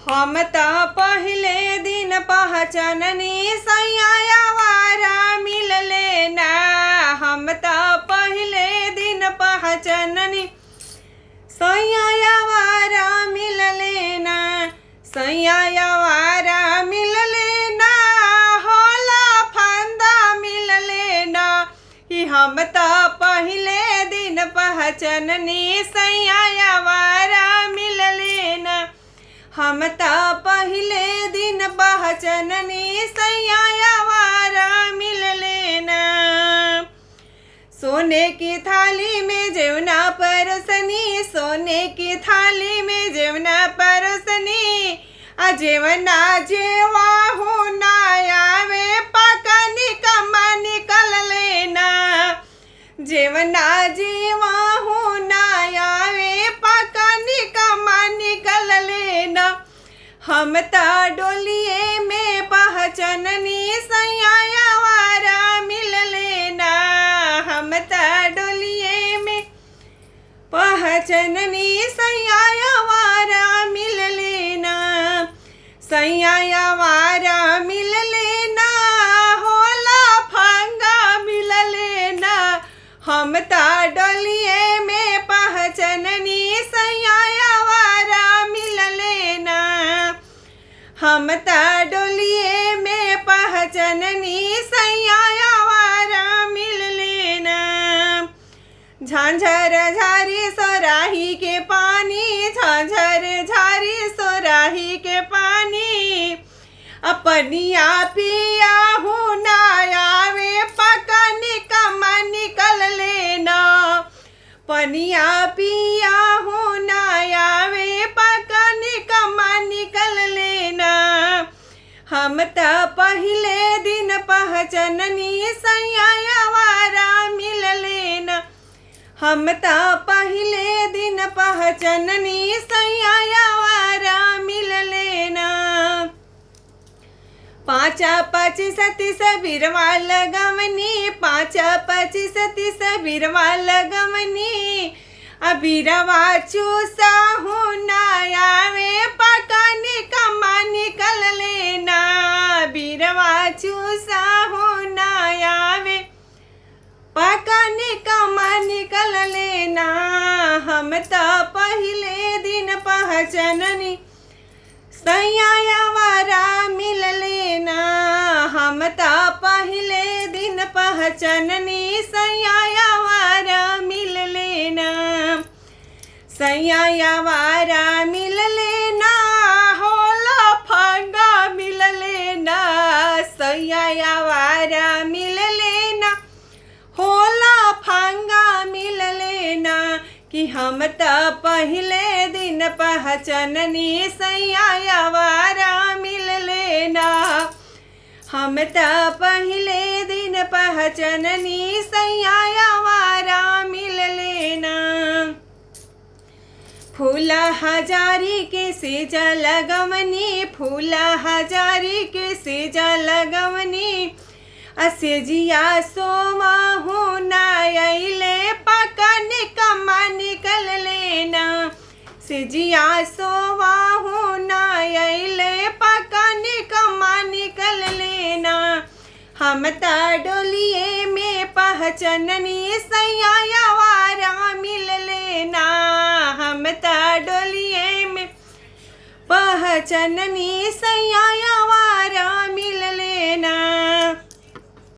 हम त पहिले दिन पहचाननी सैया वारा मिलले ना। हम त पहिले दिन पहचाननी सैया वारा मिलले ना। सैया वारा मिलले ना होला फंदा मिलले ना। कि हम त पहिले दिन पहचाननी सैया वारा मिलले ना। हम त पहिले दिन पहचाननी सैया वारा मिलले ना। सोने की थाली में जेवना परसनी, सोने की थाली में जेवना परसनी। जेवना जेवा हो ना आवे पकानी कमा निकल लेना। जेवना जेवा हो ना आवे पकानी कमा निकल लेना। हम त डोलिए में पहचाननी सैया वारा मिलले ना। हम त डोलिए में पहचाननी सैया वारा मिलले ना। सैया वारा मिलले ना होला फंगा मिलले ना। हम त डोलिए में पहचाननी सैया वारा मिलले ना। हम त डोलिए में पहचाननी सैया वारा मिलले ना। झांझर झारी सोराही के पानी, झांझर झारी सोराही के पानी। अपनिया पिया हूँ ना आवे पकानी कमा निकल लेना। पनिया पिया हूँ ना आवे पकानी कमा निकल लेना। हम त पहिले दिन पहचाननी सैया वारा मिलले ना। हम त पहिले दिन पहचाननी सैया वारा मिलले ना। पाँचा पची सती सबीरवा लगवनी, पाँचा पची सती सबीरवा लगवनी। अबीरवा चूसा हूँ ना आवे पकानी कमा निकल लेना। बीरवा चूसा हूँ ना आवे पकानी कमा निकल लेना। हम त पहिले दिन पहचाननी सैया वारा मिलले ना। हम त पहिले दिन पहचाननी सैया वारा मिलले ना। सैया वारा मिलले ना होला फंगा मिलले ना। सैया वारा मिलले ना होला फंगा मिलले ना। कि हम त पहिले दिन पहचाननी सैया वारा मिलले ना। हम त पहिले दिन पहचाननी सैया वारा मिलले ना। फूल हजारी के सेजा लगवनी, फूल हजारी के सेजा लगवनी। असेजिया सोमा हूँ ना आइले पकानी कमा निकल लेना। सेजिया सोमा हूँ ना आइले पकानी कमा निकल लेना। हम त डोलिए में पहचाननी सैया वारा मिलले ना। हम त डोलिए में पहचाननी सैया